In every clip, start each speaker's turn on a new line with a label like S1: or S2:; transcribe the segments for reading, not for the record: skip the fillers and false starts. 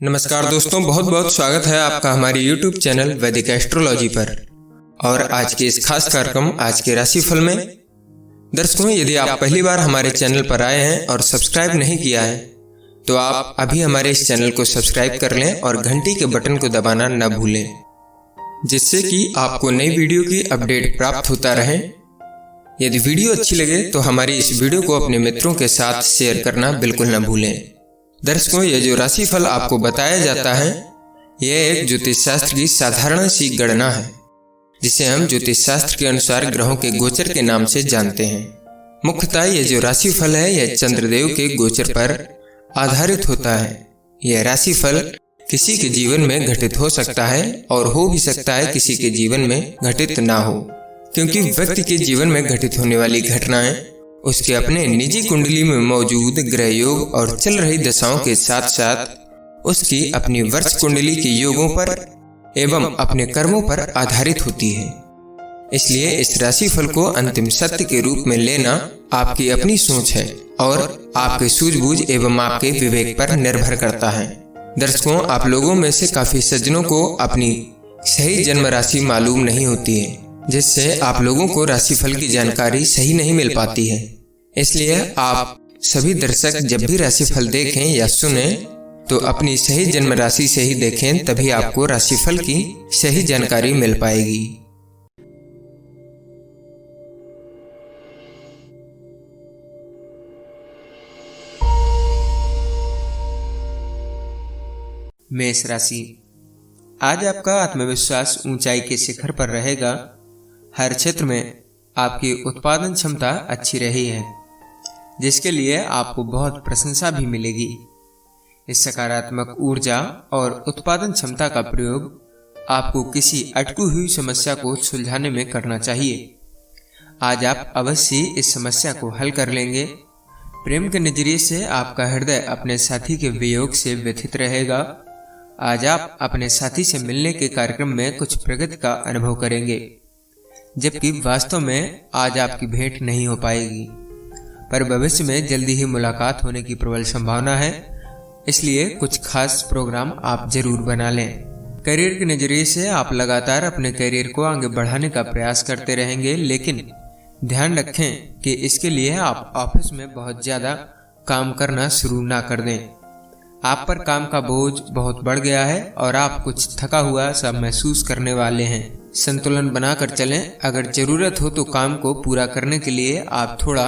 S1: नमस्कार दोस्तों, बहुत बहुत स्वागत है आपका हमारे YouTube चैनल वैदिक एस्ट्रोलॉजी पर। और आज के इस खास कार्यक्रम आज के राशिफल में दर्शकों, यदि आप पहली बार हमारे चैनल पर आए हैं और सब्सक्राइब नहीं किया है तो आप अभी हमारे इस चैनल को सब्सक्राइब कर लें और घंटी के बटन को दबाना न भूलें, जिससे कि आपको नई वीडियो की अपडेट प्राप्त होता रहे। यदि वीडियो अच्छी लगे तो हमारी इस वीडियो को अपने मित्रों के साथ शेयर करना बिल्कुल न भूलें। दर्शकों, ये जो राशिफल आपको बताया जाता है यह एक ज्योतिष शास्त्र की साधारण सी गणना है, जिसे हम ज्योतिष शास्त्र के अनुसार ग्रहों के गोचर के नाम से जानते हैं। मुख्यतः ये जो राशिफल है यह चंद्रदेव के गोचर पर आधारित होता है। यह राशिफल किसी के जीवन में घटित हो सकता है और हो भी सकता है किसी के जीवन में घटित ना हो, क्योंकि व्यक्ति के जीवन में घटित होने वाली घटनाएं उसके अपने निजी कुंडली में मौजूद ग्रह योग और चल रही दशाओं के साथ साथ उसकी अपनी वर्ष कुंडली के योगों पर एवं अपने कर्मों पर आधारित होती है। इसलिए इस राशिफल को अंतिम सत्य के रूप में लेना आपकी अपनी सोच है और आपके सूझबूझ एवं आपके विवेक पर निर्भर करता है। दर्शकों, आप लोगों में से काफी सज्जनों को अपनी सही जन्म राशि मालूम नहीं होती है, जिससे आप लोगों को राशिफल की जानकारी सही नहीं मिल पाती है। इसलिए आप सभी दर्शक जब भी राशिफल देखें या सुने तो अपनी सही जन्म राशि से ही देखें, तभी आपको राशिफल की सही जानकारी मिल पाएगी। मेष राशि, आज आपका आत्मविश्वास ऊंचाई के शिखर पर रहेगा। हर क्षेत्र में आपकी उत्पादन क्षमता अच्छी रही है, जिसके लिए आपको बहुत प्रशंसा भी मिलेगी। इस सकारात्मक ऊर्जा और उत्पादन क्षमता का प्रयोग आपको किसी अटकी हुई समस्या को सुलझाने में करना चाहिए। आज आप अवश्य इस समस्या को हल कर लेंगे। प्रेम के नजरिए से आपका हृदय अपने साथी के वियोग से व्यथित रहेगा। आज आप अपने साथी से मिलने के कार्यक्रम में कुछ प्रगति का अनुभव करेंगे, जबकि वास्तव में आज आपकी भेंट नहीं हो पाएगी, पर भविष्य में जल्दी ही मुलाकात होने की प्रबल संभावना है। इसलिए कुछ खास प्रोग्राम आप जरूर बना लें। करियर के नजरिए से आप लगातार अपने करियर को आगे बढ़ाने का प्रयास करते रहेंगे, लेकिन ध्यान रखें कि इसके लिए आप ऑफिस में बहुत ज्यादा काम करना शुरू ना कर दें। आप पर काम का बोझ बहुत बढ़ गया है और आप कुछ थका हुआ सा महसूस करने वाले हैं। संतुलन बनाकर चलें। अगर जरूरत हो तो काम को पूरा करने के लिए आप थोड़ा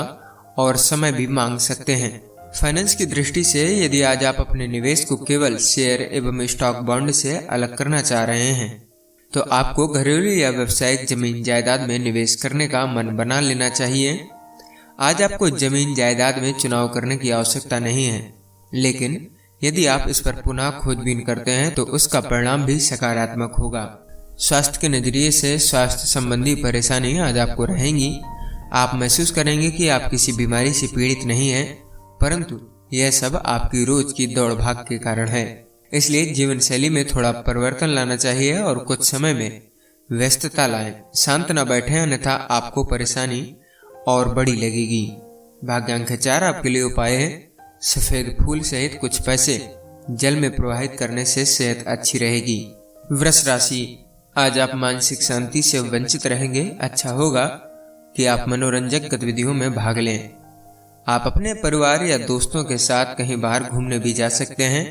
S1: और समय भी मांग सकते हैं। फाइनेंस की दृष्टि से यदि आज आप अपने निवेश को केवल शेयर एवं स्टॉक बॉन्ड से अलग करना चाह रहे हैं तो आपको घरेलू या व्यावसायिक जमीन जायदाद में निवेश करने का मन बना लेना चाहिए। आज आपको जमीन जायदाद में चुनाव करने की आवश्यकता नहीं है, लेकिन यदि आप इस पर पुनः खोजबीन करते हैं तो उसका परिणाम भी सकारात्मक होगा। स्वास्थ्य के नजरिए से स्वास्थ्य संबंधी परेशानी आज आपको रहेंगी। आप महसूस करेंगे कि आप किसी बीमारी से पीड़ित नहीं हैं, परंतु यह सब आपकी रोज की दौड़ भाग के कारण है। इसलिए जीवन शैली में थोड़ा परिवर्तन लाना चाहिए और कुछ समय में व्यस्तता लाएं। शांत न बैठें, अन्यथा आपको परेशानी और बड़ी लगेगी। भाग्यांक 4 आपके लिए उपाय है सफेद फूल सहित कुछ पैसे जल में प्रवाहित करने से सेहत अच्छी रहेगी। वृष राशि, आज आप मानसिक शांति से वंचित रहेंगे। अच्छा होगा कि आप मनोरंजक गतिविधियों में भाग लें। आप अपने परिवार या दोस्तों के साथ कहीं बाहर घूमने भी जा सकते हैं।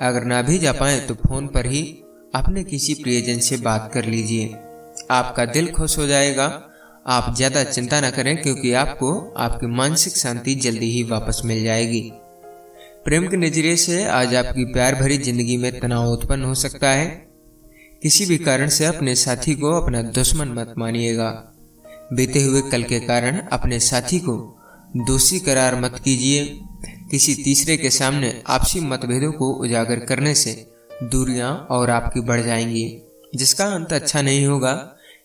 S1: अगर ना भी जा पाए तो फोन पर ही अपने किसी प्रियजन से बात कर लीजिए, आपका दिल खुश हो जाएगा। आप ज्यादा चिंता न करें, क्योंकि आपको आपकी मानसिक शांति जल्दी ही वापस मिल जाएगी। प्रेम के नजरिए से आज आपकी प्यार भरी जिंदगी में तनाव उत्पन्न हो सकता है। किसी भी कारण से अपने साथी को अपना दुश्मन मत मानिएगा। बीते हुए कल के कारण अपने साथी को दोषी करार मत कीजिए। किसी तीसरे के सामने आपसी मतभेदों को उजागर करने से दूरियां और आपकी बढ़ जाएंगी, जिसका अंत अच्छा नहीं होगा।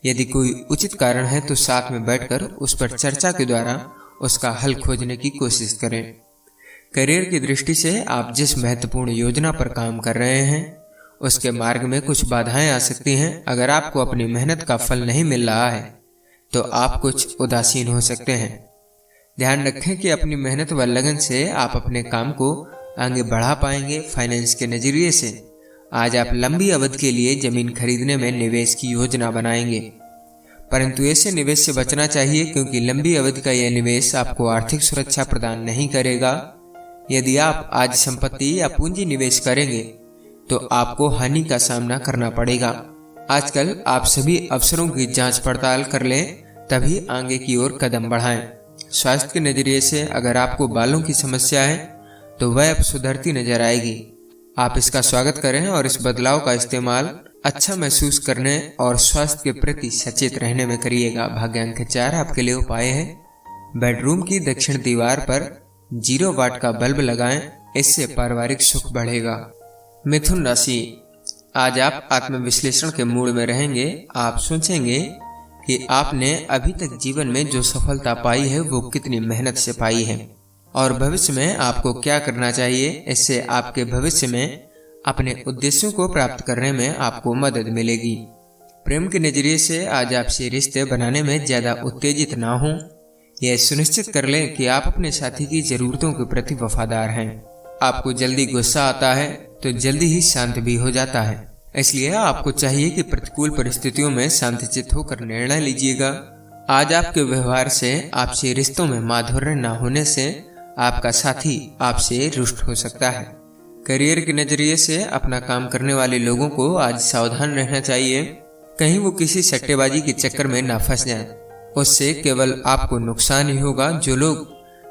S1: यदि कोई उचित कारण है तो साथ में बैठकर उस पर चर्चा के द्वारा उसका हल खोजने की कोशिश करें। करियर की दृष्टि से आप जिस महत्वपूर्ण योजना पर काम कर रहे हैं उसके मार्ग में कुछ बाधाएं आ सकती हैं। अगर आपको अपनी मेहनत का फल नहीं मिल रहा है तो आप कुछ उदासीन हो सकते हैं। ध्यान रखें कि अपनी मेहनत व लगन से आप अपने काम को आगे बढ़ा पाएंगे। फाइनेंस के नजरिए से आज आप लंबी अवधि के लिए जमीन खरीदने में निवेश की योजना बनाएंगे, परंतु ऐसे निवेश से बचना चाहिए क्योंकि लंबी अवधि का यह निवेश आपको आर्थिक सुरक्षा प्रदान नहीं करेगा। यदि आप आज संपत्ति या पूंजी निवेश करेंगे तो आपको हानि का सामना करना पड़ेगा। आजकल आप सभी अवसरों की जांच पड़ताल कर लें, तभी आगे की ओर कदम बढ़ाएं। स्वास्थ्य के नजरिए से अगर आपको बालों की समस्या है तो वह अब सुधरती नजर आएगी। आप इसका स्वागत करें और इस बदलाव का इस्तेमाल अच्छा महसूस करने और स्वास्थ्य के प्रति सचेत रहने में करिएगा। भाग्यांक 4 आपके लिए उपाय है, बेडरूम की दक्षिण दीवार पर 0 वाट का बल्ब लगाएं, इससे पारिवारिक सुख बढ़ेगा। मिथुन राशि, आज आप आत्मविश्लेषण के मूड में रहेंगे। आप सोचेंगे कि आपने अभी तक जीवन में जो सफलता पाई है वो कितनी मेहनत से पाई है और भविष्य में आपको क्या करना चाहिए। इससे आपके भविष्य में अपने उद्देश्यों को प्राप्त करने में आपको मदद मिलेगी। प्रेम के नजरिए से आज आपसे रिश्ते बनाने में ज्यादा उत्तेजित ना हों। यह सुनिश्चित कर लें कि आप अपने साथी की जरूरतों के प्रति वफादार हैं। आपको जल्दी गुस्सा आता है तो जल्दी ही शांत भी हो जाता है, इसलिए आपको चाहिए कि प्रतिकूल परिस्थितियों में शांतचित्त होकर निर्णय लीजिएगा। आज आपके व्यवहार से आपसे रिश्तों में माधुर्य न होने से आपका साथी आपसे रुष्ट हो सकता है। करियर के नजरिए से अपना काम करने वाले लोगों को आज सावधान रहना चाहिए, कहीं वो किसी सट्टेबाजी के चक्कर में ना फंस जाएं। उससे केवल आपको नुकसान ही होगा। जो लोग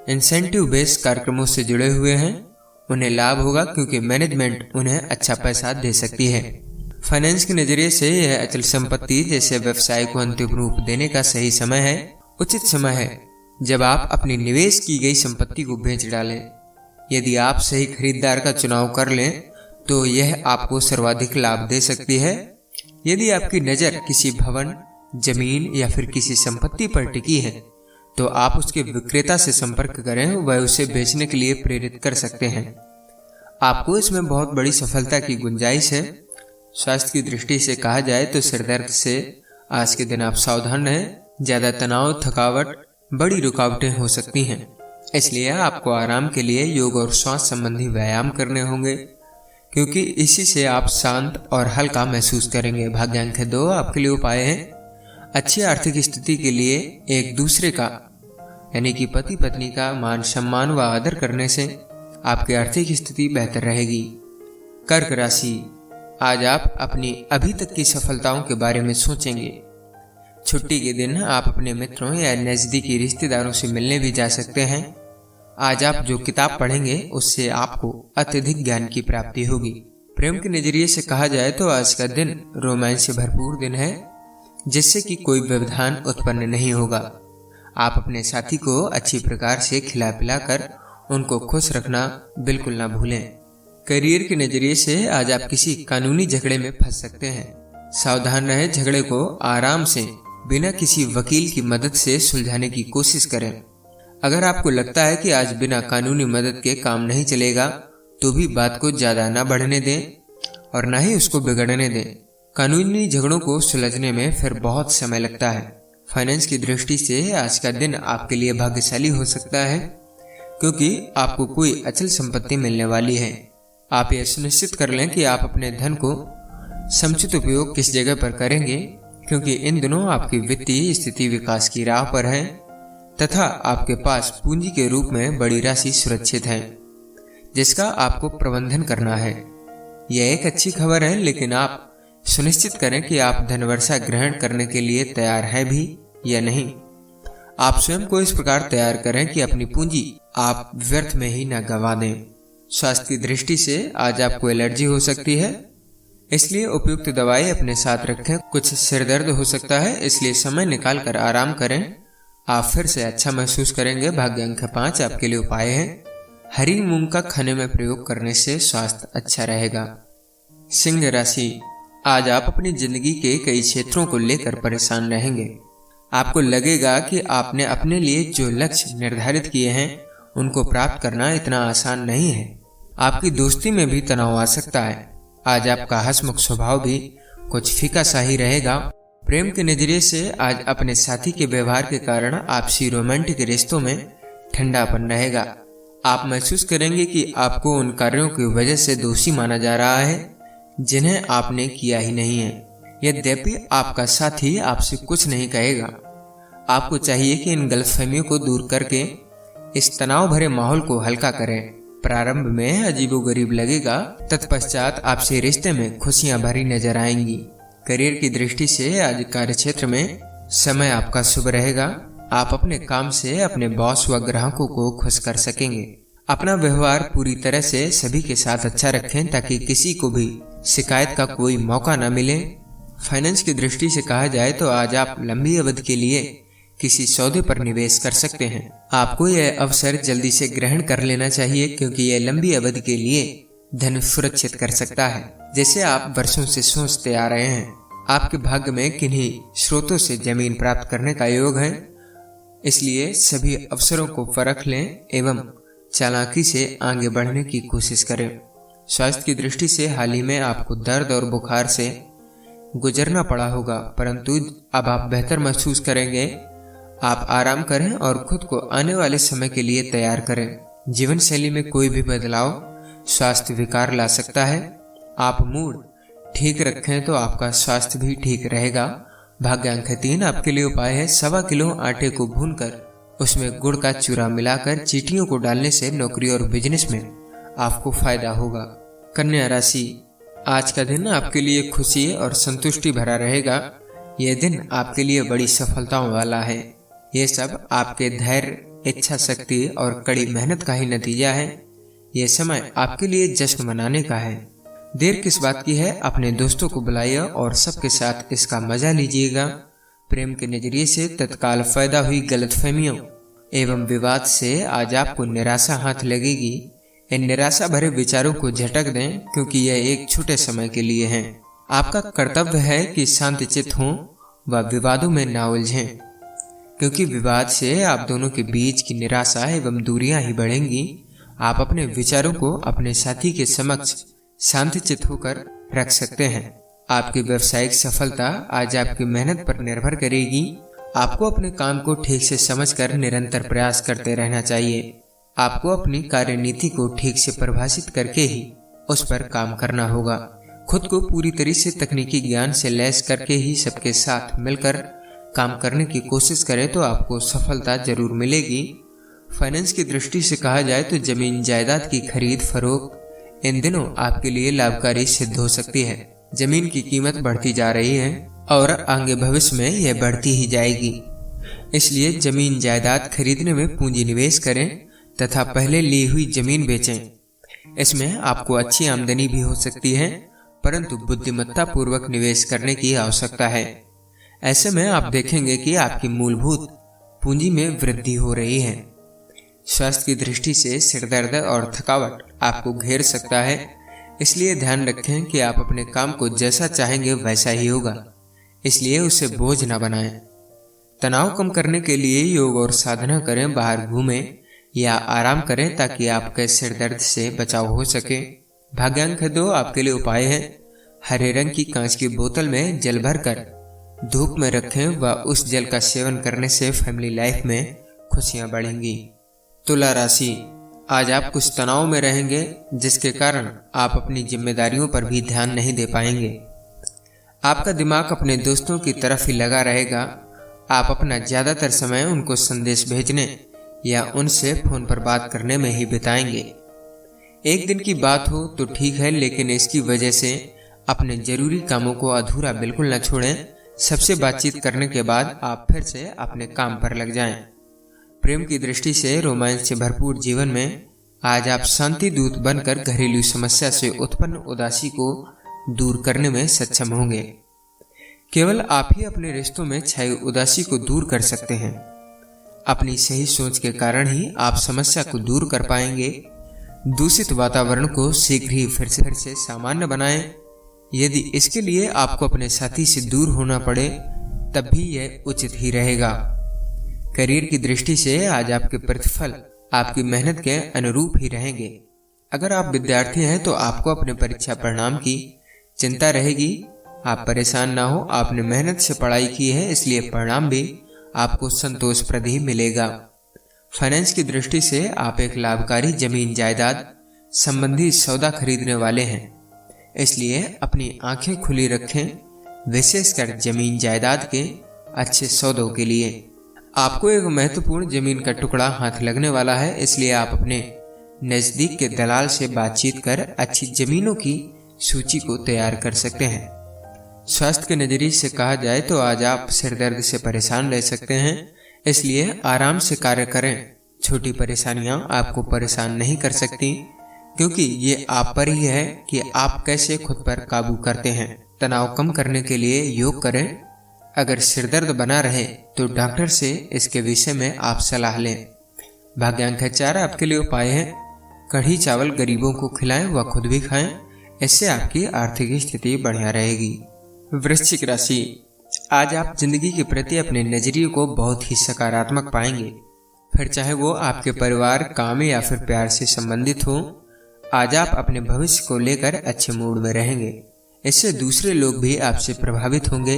S1: इंसेंटिव बेस्ड कार्यक्रमों से जुड़े हुए हैं उन्हें लाभ होगा क्योंकि मैनेजमेंट उन्हें अच्छा पैसा दे सकती है। फाइनेंस के नजरिए से यह अचल संपत्ति जैसे व्यवसाय को अंतिम रूप देने का सही समय है। उचित समय है जब आप अपनी निवेश की गई संपत्ति को बेच डालें। यदि आप सही खरीदार का चुनाव कर लें तो यह आपको सर्वाधिक लाभ दे सकती है। यदि आपकी नज़र किसी भवन, जमीन या फिर किसी संपत्ति पर टिकी है तो आप उसके विक्रेता से संपर्क करें, वह उसे बेचने के लिए प्रेरित कर सकते हैं। आपको इसमें बहुत बड़ी सफलता की गुंजाइश है। स्वास्थ्य की दृष्टि से कहा जाए तो सिरदर्द से आज के दिन आप सावधान रहें। ज्यादा तनाव, थकावट, बड़ी रुकावटें हो सकती हैं, इसलिए आपको आराम के लिए योग और श्वास संबंधी व्यायाम करने होंगे क्योंकि इसी से आप शांत और हल्का महसूस करेंगे। भाग्यांक 2 आपके लिए उपाय है, अच्छी आर्थिक स्थिति के लिए एक दूसरे का यानी कि पति पत्नी का मान सम्मान व आदर करने से आपकी आर्थिक स्थिति बेहतर रहेगी। कर्क राशि, आज आप अपनी अभी तक की सफलताओं के बारे में सोचेंगे। छुट्टी के दिन आप अपने मित्रों या नजदीकी रिश्तेदारों से मिलने भी जा सकते हैं। आज आप जो किताब पढ़ेंगे उससे आपको अत्यधिक ज्ञान की प्राप्ति होगी। प्रेम के नजरिए से कहा जाए तो आज का दिन रोमांच से भरपूर दिन है, जिससे कि कोई व्यवधान उत्पन्न नहीं होगा। आप अपने साथी को अच्छी प्रकार से खिला पिला कर उनको खुश रखना बिल्कुल ना भूलें। करियर के नजरिए से आज आप किसी कानूनी झगड़े में फंस सकते हैं। सावधान रहें, झगड़े को आराम से बिना किसी वकील की मदद से सुलझाने की कोशिश करें। अगर आपको लगता है कि आज बिना कानूनी मदद के काम नहीं चलेगा तो भी बात को ज्यादा ना बढ़ने दें और ना ही उसको बिगड़ने दें। कानूनी झगड़ों को सुलझने में फिर बहुत समय लगता है। फाइनेंस की दृष्टि से आज का दिन आपके लिए भाग्यशाली हो सकता है क्योंकि आपको कोई अचल संपत्ति मिलने वाली है। आप यह सुनिश्चित कर लें कि आप अपने धन को समुचित उपयोग किस जगह पर करेंगे क्योंकि इन दिनों आपकी वित्तीय स्थिति विकास की राह पर है तथा आपके पास पूंजी के रूप में बड़ी राशि सुरक्षित है जिसका आपको प्रबंधन करना है। यह एक अच्छी खबर है, लेकिन आप सुनिश्चित करें कि आप धनवर्षा ग्रहण करने के लिए तैयार हैं भी या नहीं। आप स्वयं को इस प्रकार तैयार करें कि अपनी पूंजी आप व्यर्थ में ही न गंवा दें। स्वास्थ्य की दृष्टि से आज आपको एलर्जी हो सकती है, इसलिए उपयुक्त दवाई अपने साथ रखें। कुछ सिरदर्द हो सकता है, इसलिए समय निकाल कर आराम करें, आप फिर से अच्छा महसूस करेंगे। भाग्यांक 5 आपके लिए उपाय है, हरी मूंग का खाने में प्रयोग करने से स्वास्थ्य अच्छा रहेगा। सिंह राशि, आज आप अपनी जिंदगी के कई क्षेत्रों को लेकर परेशान रहेंगे। आपको लगेगा कि आपने अपने लिए जो लक्ष्य निर्धारित किए हैं उनको प्राप्त करना इतना आसान नहीं है। आपकी दोस्ती में भी तनाव आ सकता है। आज आपका हंसमुख स्वभाव भी कुछ फीका सा ही रहेगा। प्रेम के नजरिए से आज अपने साथी के व्यवहार के कारण आपसी रोमांटिक रिश्तों में ठंडापन रहेगा। आप महसूस करेंगे कि आपको उन कार्यों की वजह से दोषी माना जा रहा है जिन्हें आपने किया ही नहीं है। यद्यपि आपका साथी आपसे कुछ नहीं कहेगा। आपको चाहिए कि इन गलतफहमियों को दूर करके इस तनाव भरे माहौल को हल्का करें। प्रारंभ में अजीबोगरीब लगेगा, तत्पश्चात आपसे रिश्ते में खुशियां भरी नजर आएंगी। करियर की दृष्टि से आज कार्यक्षेत्र में समय आपका शुभ रहेगा। आप अपने काम से अपने बॉस व ग्राहकों को खुश कर सकेंगे। अपना व्यवहार पूरी तरह से सभी के साथ अच्छा रखें ताकि किसी को भी शिकायत का कोई मौका न मिले। फाइनेंस की दृष्टि से कहा जाए तो आज आप लंबी अवधि के लिए किसी सौदे पर निवेश कर सकते हैं। आपको यह अवसर जल्दी से ग्रहण कर लेना चाहिए क्योंकि यह लंबी अवधि के लिए धन सुरक्षित कर सकता है, जैसे आप वर्षों से सोचते आ रहे हैं। आपके भाग्य में किन्हीं स्रोतों से जमीन प्राप्त करने का योग है, इसलिए सभी अवसरों को परख लें एवं चालाकी से आगे बढ़ने की कोशिश करें। स्वास्थ्य की दृष्टि से हाल ही में आपको दर्द और बुखार से गुजरना पड़ा होगा, परंतु अब आप बेहतर महसूस करेंगे। आप आराम करें और खुद को आने वाले समय के लिए तैयार करें। जीवन शैली में कोई भी बदलाव स्वास्थ्य विकार ला सकता है। आप मूड ठीक रखें तो आपका स्वास्थ्य भी ठीक रहेगा। भाग्यांक 3 आपके लिए उपाय है 1.25 किलो आटे को भूनकर उसमें गुड़ का चूरा मिलाकर चींटियों को डालने से नौकरी और बिजनेस में आपको फायदा होगा। कन्या राशि, आज का दिन आपके लिए खुशी और संतुष्टि भरा रहेगा। यह दिन आपके लिए बड़ी सफलताओं वाला है। ये सब आपके धैर्य, इच्छा शक्ति और कड़ी मेहनत का ही नतीजा है। यह समय आपके लिए जश्न मनाने का है। देर किस बात की है, अपने दोस्तों को बुलाइए और सबके साथ इसका मजा लीजिएगा। प्रेम के नजरिए से तत्काल फायदा हुई गलतफहमियों एवं विवाद से आज आपको निराशा हाथ लगेगी। इन निराशा भरे विचारों को झटक दें क्योंकि यह एक छोटे समय के लिए है। आपका कर्तव्य है कि शांतचित्त हों व विवादों में ना उलझें, क्योंकि विवाद से आप दोनों के बीच की निराशा एवं दूरियां ही बढ़ेंगी। आप अपने विचारों को अपने साथी के समक्ष शांतचित्त होकर रख सकते हैं। आपकी व्यवसायिक सफलता आज आपकी मेहनत पर निर्भर करेगी। आपको अपने काम को ठीक से समझकर निरंतर प्रयास करते रहना चाहिए। आपको अपनी कार्यनीति को ठीक से परिभाषित करके ही उस पर काम करना होगा। खुद को पूरी तरह से तकनीकी ज्ञान से लैस करके ही सबके साथ मिलकर काम करने की कोशिश करें तो आपको सफलता जरूर मिलेगी। फाइनेंस की दृष्टि से कहा जाए तो जमीन जायदाद की खरीद फरोख्त इन दिनों आपके लिए लाभकारी सिद्ध हो सकती है। जमीन की कीमत बढ़ती जा रही है और आगे भविष्य में यह बढ़ती ही जाएगी, इसलिए जमीन जायदाद खरीदने में पूंजी निवेश करें तथा पहले ली हुई जमीन बेचें। इसमें आपको अच्छी आमदनी भी हो सकती है, परंतु बुद्धिमत्ता पूर्वक निवेश करने की आवश्यकता है। ऐसे में आप देखेंगे कि आपकी मूलभूत पूंजी में वृद्धि हो रही है। स्वास्थ्य की दृष्टि से सिरदर्द और थकावट आपको घेर सकता है, इसलिए ध्यान रखें कि आप अपने काम को जैसा चाहेंगे वैसा ही होगा, इसलिए उसे बोझ न बनाएं। तनाव कम करने के लिए योग और साधना करें, बाहर घूमें या आराम करें ताकि आपके सिरदर्द से बचाव हो सके। भाग्यांक 2 आपके लिए उपाय है हरे रंग की कांच की बोतल में जल भरकर धूप में रखें व उस जल का सेवन करने से फैमिली लाइफ में खुशियां बढ़ेंगी। तुला राशि, आज आप कुछ तनाव में रहेंगे जिसके कारण आप अपनी जिम्मेदारियों पर भी ध्यान नहीं दे पाएंगे। आपका दिमाग अपने दोस्तों की तरफ ही लगा रहेगा। आप अपना ज्यादातर समय उनको संदेश भेजने या उनसे फोन पर बात करने में ही बिताएंगे। एक दिन की बात हो तो ठीक है, लेकिन इसकी वजह से अपने जरूरी कामों को अधूरा बिल्कुल न छोड़ें। सबसे बातचीत करने के बाद आप फिर से अपने काम पर लग जाएं। प्रेम की दृष्टि से रोमांच से भरपूर जीवन में आज आप शांति दूत बनकर घरेलू समस्या से उत्पन्न उदासी को दूर करने में सक्षम होंगे। केवल आप ही अपने रिश्तों में छाई उदासी को दूर कर सकते हैं। अपनी सही सोच के कारण ही आप समस्या को दूर कर पाएंगे। दूषित वातावरण को शीघ्र ही फिर से सामान्य बनाएं। यदि इसके लिए आपको अपने साथी से दूर होना पड़े तब भी यह उचित ही रहेगा। करियर की दृष्टि से आज आपके प्रतिफल आपकी मेहनत के अनुरूप ही रहेंगे। अगर आप विद्यार्थी हैं तो आपको अपने परीक्षा परिणाम की चिंता रहेगी। आप परेशान ना हो, आपने मेहनत से पढ़ाई की है, इसलिए परिणाम भी आपको संतोषप्रद ही मिलेगा। फाइनेंस की दृष्टि से आप एक लाभकारी जमीन जायदाद संबंधी सौदा खरीदने वाले हैं, इसलिए अपनी आंखें खुली रखें, विशेषकर जमीन जायदाद के अच्छे सौदों के लिए। आपको एक महत्वपूर्ण जमीन का टुकड़ा हाथ लगने वाला है, इसलिए आप अपने नजदीक के दलाल से बातचीत कर अच्छी जमीनों की सूची को तैयार कर सकते हैं। स्वास्थ्य के नजरिए से कहा जाए तो आज आप सिरदर्द से परेशान रह सकते हैं, इसलिए आराम से कार्य करें। छोटी परेशानियां आपको परेशान नहीं कर सकती, क्योंकि ये आप पर ही है कि आप कैसे खुद पर काबू करते हैं। तनाव कम करने के लिए योग करें। अगर सिरदर्द बना रहे तो डॉक्टर से इसके विषय में आप सलाह लें। भाग्यांक 4 आपके लिए उपाय है, कढ़ी चावल गरीबों को खिलाएं व खुद भी खाएं, इससे आपकी आर्थिक स्थिति बढ़िया रहेगी। वृश्चिक राशि, आज आप जिंदगी के प्रति अपने नजरिए को बहुत ही सकारात्मक पाएंगे, फिर चाहे वो आपके परिवार, काम या फिर प्यार से संबंधित हो। आज आप अपने भविष्य को लेकर अच्छे मूड में रहेंगे, इससे दूसरे लोग भी आपसे प्रभावित होंगे।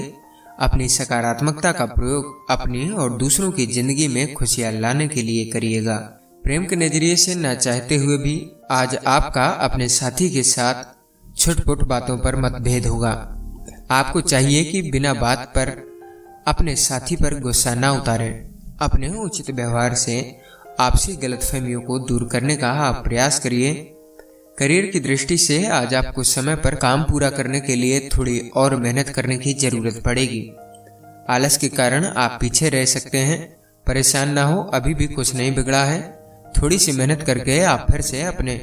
S1: अपनी सकारात्मकता का प्रयोग अपनी और दूसरों की जिंदगी में खुशियां लाने के लिए करिएगा। प्रेम के नजरिए से ना चाहते हुए भी आज आपका अपने साथी के साथ छुटपुट बातों पर मतभेद होगा। आपको चाहिए कि बिना बात पर अपने साथी पर गुस्सा ना उतारें। अपने उचित व्यवहार से आपसी गलतफहमियों को दूर करने का आप प्रयास करिए। करियर की दृष्टि से आज आपको समय पर काम पूरा करने के लिए थोड़ी और मेहनत करने की जरूरत पड़ेगी। आलस के कारण आप पीछे रह सकते हैं। परेशान ना हो, अभी भी कुछ नहीं बिगड़ा है। थोड़ी सी मेहनत करके आप फिर से अपने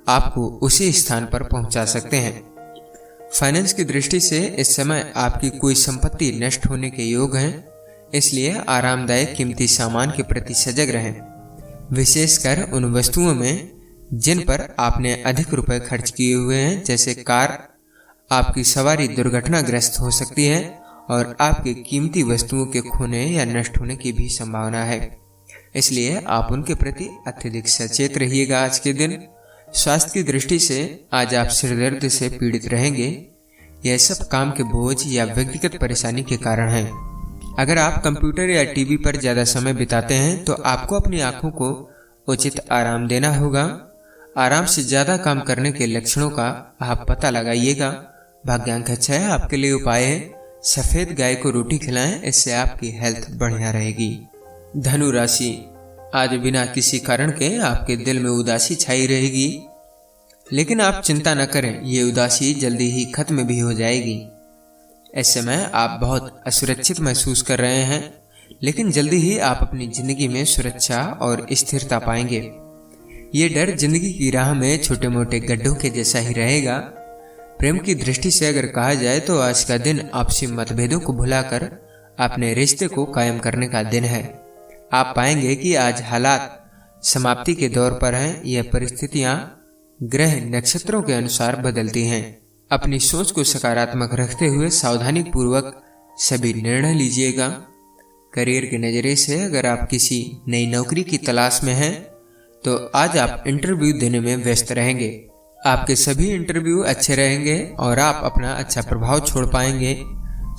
S1: आप को उसी स्थान पर पहुंचा सकते हैं। फाइनेंस की दृष्टि से इस समय आपकी कोई संपत्ति नष्ट होने के योग हैं, इसलिए आरामदायक कीमती सामान के प्रति सजग रहें, विशेषकर उन वस्तुओं में जिन पर आपने अधिक रुपए खर्च किए हुए हैं, जैसे कार। आपकी सवारी दुर्घटनाग्रस्त हो सकती है और आपकी कीमती वस्तुओं के खोने या नष्ट होने की भी संभावना है, इसलिए आप उनके प्रति अत्यधिक सचेत रहिएगा। आज के दिन स्वास्थ्य की दृष्टि से आज आप सिरदर्द से पीड़ित रहेंगे। यह सब काम के बोझ या व्यक्तिगत परेशानी के कारण है। अगर आप कंप्यूटर या टीवी पर ज्यादा समय बिताते हैं तो आपको अपनी आंखों को उचित आराम देना होगा। आराम से ज्यादा काम करने के लक्षणों का आप पता लगाइएगा। भाग्यांक 6 आपके लिए उपाय है, सफेद गाय को रोटी खिलाएं, इससे आपकी हेल्थ बढ़िया रहेगी। धनु राशि, आज बिना किसी कारण के आपके दिल में उदासी छाई रहेगी, लेकिन आप चिंता न करें, ये उदासी जल्दी ही खत्म भी हो जाएगी। इस समय आप बहुत असुरक्षित महसूस कर रहे हैं, लेकिन जल्दी ही आप अपनी जिंदगी में सुरक्षा और स्थिरता पाएंगे। ये डर जिंदगी की राह में छोटे मोटे गड्ढों के जैसा ही रहेगा। प्रेम की दृष्टि से अगर कहा जाए तो आज का दिन आपसी मतभेदों को भुलाकर अपने रिश्ते को कायम करने का दिन है। आप पाएंगे कि आज हालात समाप्ति के दौर पर हैं। यह परिस्थितियां ग्रह नक्षत्रों के अनुसार बदलती हैं। अपनी सोच को सकारात्मक रखते हुए सावधानी पूर्वक सभी निर्णय लीजिएगा। करियर के नजरिए से अगर आप किसी नई नौकरी की तलाश में हैं तो आज आप इंटरव्यू देने में व्यस्त रहेंगे। आपके सभी इंटरव्यू अच्छे रहेंगे और आप अपना अच्छा प्रभाव छोड़ पाएंगे।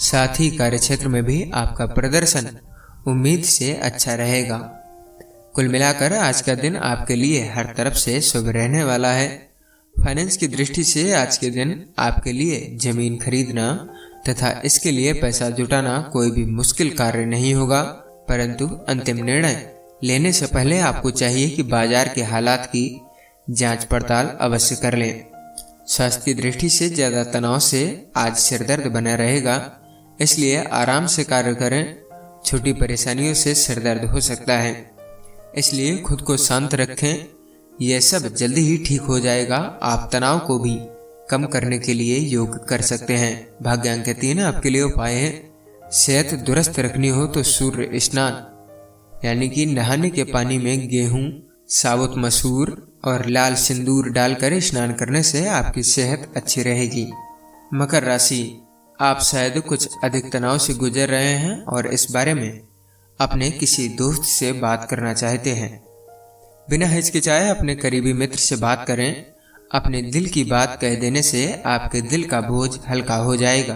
S1: साथ ही कार्यक्षेत्र में भी आपका प्रदर्शन उम्मीद से अच्छा रहेगा। कुल मिलाकर आज का दिन आपके लिए हर तरफ से शुभ रहने वाला है। फाइनेंस की दृष्टि से आज के दिन आपके लिए जमीन खरीदना तथा इसके लिए पैसा जुटाना कोई भी मुश्किल कार्य नहीं होगा, परंतु अंतिम निर्णय लेने से पहले आपको चाहिए कि बाजार के हालात की जांच पड़ताल अवश्य कर लें। स्वास्थ्य की दृष्टि से ज्यादा तनाव से आज सिरदर्द बना रहेगा, इसलिए आराम से कार्य करें। छोटी परेशानियों से सिरदर्द हो सकता है, इसलिए खुद को शांत रखें। यह सब जल्दी ही ठीक हो जाएगा। आप तनाव को भी कम करने के लिए योग कर सकते हैं। भाग्यांक 3 आपके लिए उपाय है, सेहत दुरुस्त रखनी हो तो सूर्य स्नान यानी कि नहाने के पानी में गेहूं, साबुत मसूर और लाल सिंदूर डालकर स्नान करने से आपकी सेहत अच्छी रहेगी। मकर राशि, आप शायद कुछ अधिक तनाव से गुजर रहे हैं और इस बारे में अपने किसी दोस्त से बात करना चाहते हैं। बिना हिचकिचाए अपने करीबी मित्र से बात करें। अपने दिल की बात कह देने से आपके दिल का बोझ हल्का हो जाएगा।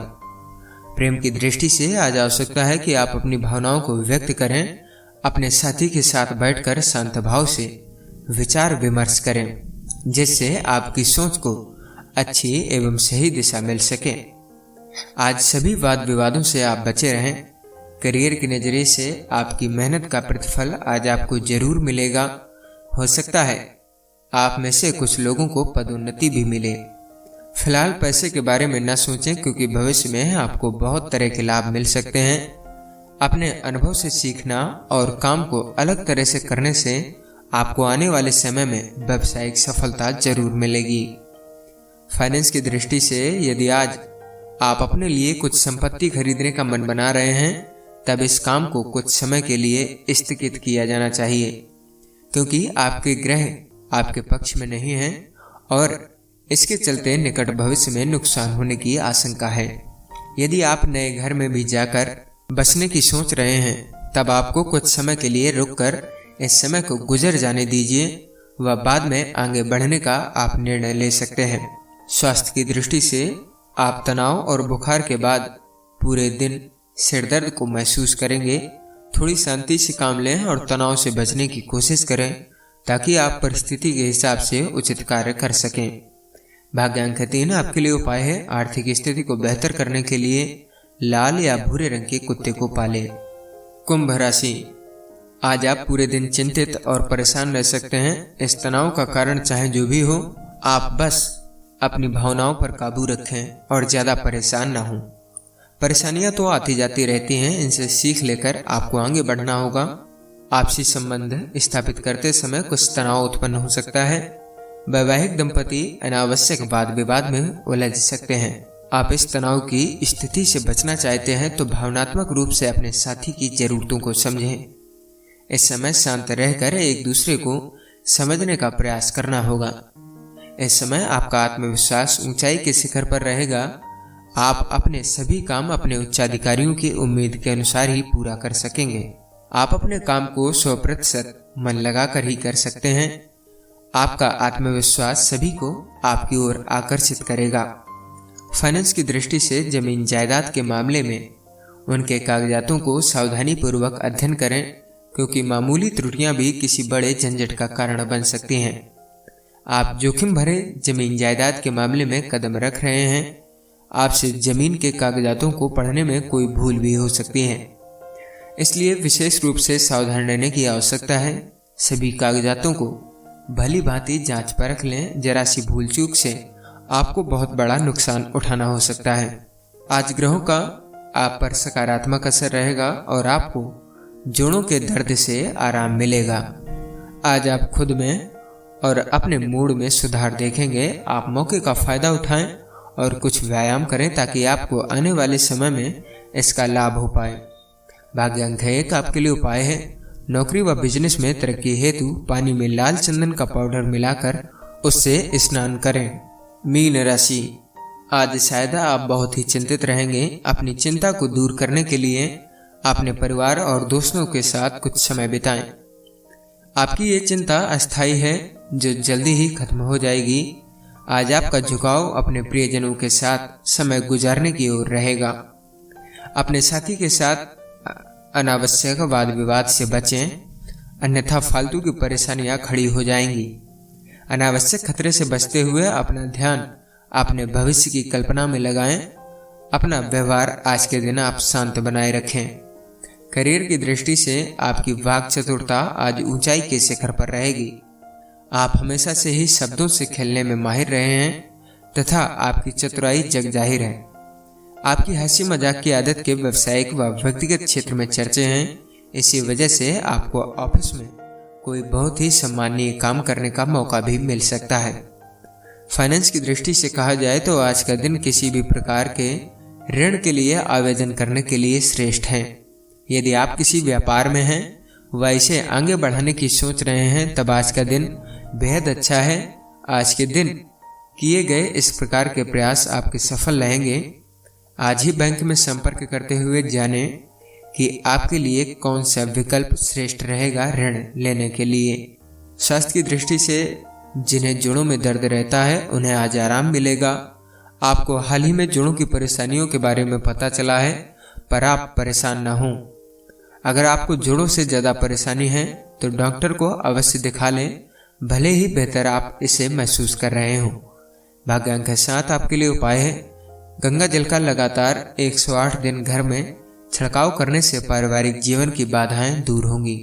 S1: प्रेम की दृष्टि से आज आवश्यकता है कि आप अपनी भावनाओं को व्यक्त करें। अपने साथी के साथ बैठकर शांत भाव से विचार विमर्श करें, जिससे आपकी सोच को अच्छी एवं सही दिशा मिल सके। आज सभी वाद विवादों से आप बचे रहें। करियर के नजरिए से आपकी मेहनत का प्रतिफल आज आपको जरूर मिलेगा। हो सकता है आप में से कुछ लोगों को पदोन्नति भी मिले। फिलहाल पैसे के बारे में न सोचें, क्योंकि भविष्य में आपको बहुत तरह के लाभ मिल सकते हैं। अपने अनुभव से सीखना और काम को अलग तरह से करने से आपको आने वाले समय में व्यावसायिक सफलता जरूर मिलेगी। फाइनेंस की दृष्टि से यदि आज आप अपने लिए कुछ संपत्ति खरीदने का मन बना रहे हैं, तब इस काम को कुछ समय के लिए स्थगित किया जाना चाहिए, क्योंकि आपके ग्रह आपके पक्ष में नहीं हैं और इसके चलते निकट भविष्य में नुकसान होने की आशंका है। यदि आप नए घर में भी जाकर बसने की सोच रहे हैं, तब आपको कुछ समय के लिए रुककर इस समय को गुजर जाने दीजिए व बाद में आगे बढ़ने का आप निर्णय ले सकते हैं। स्वास्थ्य की दृष्टि से आप तनाव और बुखार के बाद पूरे दिन सिरदर्द को महसूस करेंगे। थोड़ी शांति से काम लें और तनाव से बचने की कोशिश करें, ताकि आप परिस्थिति के हिसाब से उचित कार्य कर सकें। भाग्यांक 3 आपके लिए उपाय है। आर्थिक स्थिति को बेहतर करने के लिए लाल या भूरे रंग के कुत्ते को पालें। कुंभ राशि, आज आप पूरे दिन चिंतित और परेशान रह सकते हैं। इस तनाव का कारण चाहे जो भी हो, आप बस अपनी भावनाओं पर काबू रखें और ज्यादा परेशान ना हों। परेशानियां तो आती जाती रहती हैं, इनसे सीख लेकर आपको आगे बढ़ना होगा। आपसी संबंध स्थापित करते समय कुछ तनाव उत्पन्न हो सकता है। वैवाहिक दंपति अनावश्यक वाद विवाद में उलझ सकते हैं। आप इस तनाव की स्थिति से बचना चाहते हैं तो भावनात्मक रूप से अपने साथी की जरूरतों को समझें। इस समय शांत रहकर एक दूसरे को समझने का प्रयास करना होगा। इस समय आपका आत्मविश्वास ऊंचाई के शिखर पर रहेगा। आप अपने सभी काम अपने उच्चाधिकारियों की उम्मीद के अनुसार ही पूरा कर सकेंगे। आप अपने काम को 100% मन लगाकर ही कर सकते हैं। आपका आत्मविश्वास सभी को आपकी ओर आकर्षित करेगा। फाइनेंस की दृष्टि से जमीन जायदाद के मामले में उनके कागजातों को सावधानी पूर्वक अध्ययन करें, क्योंकि मामूली त्रुटियां भी किसी बड़े झंझट का कारण बन सकती हैं। आप जोखिम भरे जमीन जायदाद के मामले में कदम रख रहे हैं। आपसे जमीन के कागजातों को पढ़ने में कोई भूल भी हो सकती है, इसलिए विशेष रूप से सावधान रहने की आवश्यकता है। सभी कागजातों को भली भांति जांच परख लें। जरा सी भूल चूक से आपको बहुत बड़ा नुकसान उठाना हो सकता है। आज ग्रहों का आप पर सकारात्मक असर रहेगा और आपको जोड़ों के दर्द से आराम मिलेगा। आज आप खुद में और अपने मूड में सुधार देखेंगे। आप मौके का फायदा उठाएं और कुछ व्यायाम करें, ताकि आपको आने वाले समय में इसका लाभ हो पाए। भाग्यांक 1 आपके लिए उपाय है। नौकरी व बिजनेस में तरक्की हेतु पानी में लाल चंदन का पाउडर मिलाकर उससे स्नान करें। मीन राशि, आज शायद आप बहुत ही चिंतित रहेंगे। अपनी चिंता को दूर करने के लिए अपने परिवार और दोस्तों के साथ कुछ समय बिताएं। आपकी ये चिंता अस्थायी है, जो जल्दी ही खत्म हो जाएगी। आज आपका झुकाव अपने प्रियजनों के साथ समय गुजारने की ओर रहेगा। अपने साथी के साथ अनावश्यक वाद विवाद से बचें, अन्यथा फालतू की परेशानियां खड़ी हो जाएंगी। अनावश्यक खतरे से बचते हुए अपना ध्यान अपने भविष्य की कल्पना में लगाएं। अपना व्यवहार आज के दिन आप शांत बनाए रखें। करियर की दृष्टि से आपकी वाक चतुरता आज ऊंचाई के शिखर पर रहेगी। आप हमेशा से ही शब्दों से खेलने में माहिर रहे हैं तथा आपकी चतुराई जग जाहिर है। आपकी हंसी मजाक की आदत के व्यवसायिक व व्यक्तिगत क्षेत्र में चर्चे हैं। इसी वजह से आपको ऑफिस में कोई बहुत ही सम्माननीय काम करने का मौका भी मिल सकता है। फाइनेंस की दृष्टि से कहा जाए तो आज का दिन किसी भी प्रकार के ऋण के लिए आवेदन करने के लिए श्रेष्ठ है। यदि आप किसी व्यापार में हैं व इसे आगे बढ़ाने की सोच रहे हैं, तब आज का दिन बेहद अच्छा है। आज के दिन किए गए इस प्रकार के प्रयास आपके सफल रहेंगे। आज ही बैंक में संपर्क करते हुए जानें कि आपके लिए कौन सा विकल्प श्रेष्ठ रहेगा ऋण लेने के लिए। स्वास्थ्य की दृष्टि से जिन्हें जोड़ों में दर्द रहता है, उन्हें आज आराम मिलेगा। आपको हाल ही में जोड़ों की परेशानियों के बारे में पता चला है, पर आप परेशान न हों। अगर आपको जोड़ों से ज़्यादा परेशानी है तो डॉक्टर को अवश्य दिखा लें, भले ही बेहतर आप इसे महसूस कर रहे हों। भाग्यांक के साथ आपके लिए उपाय है, गंगा जल का लगातार 108 दिन घर में छिड़काव करने से पारिवारिक जीवन की बाधाएं दूर होंगी।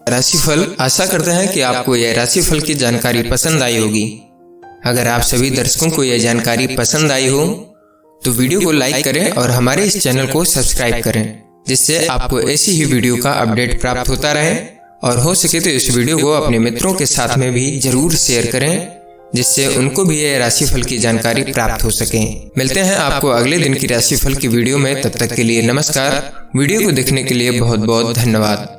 S2: राशिफल, आशा करते हैं कि आपको यह राशिफल की जानकारी पसंद आई होगी। अगर आप सभी दर्शकों को यह जानकारी पसंद आई हो तो वीडियो को लाइक करें और हमारे इस चैनल को सब्सक्राइब करें, जिससे आपको ऐसी ही वीडियो का अपडेट प्राप्त होता रहे। और हो सके तो इस वीडियो को अपने मित्रों के साथ में भी जरूर शेयर करें, जिससे उनको भी यह राशिफल की जानकारी प्राप्त हो सके। मिलते हैं आपको अगले दिन की राशिफल की वीडियो में, तब तक के लिए नमस्कार। वीडियो को देखने के लिए बहुत बहुत धन्यवाद।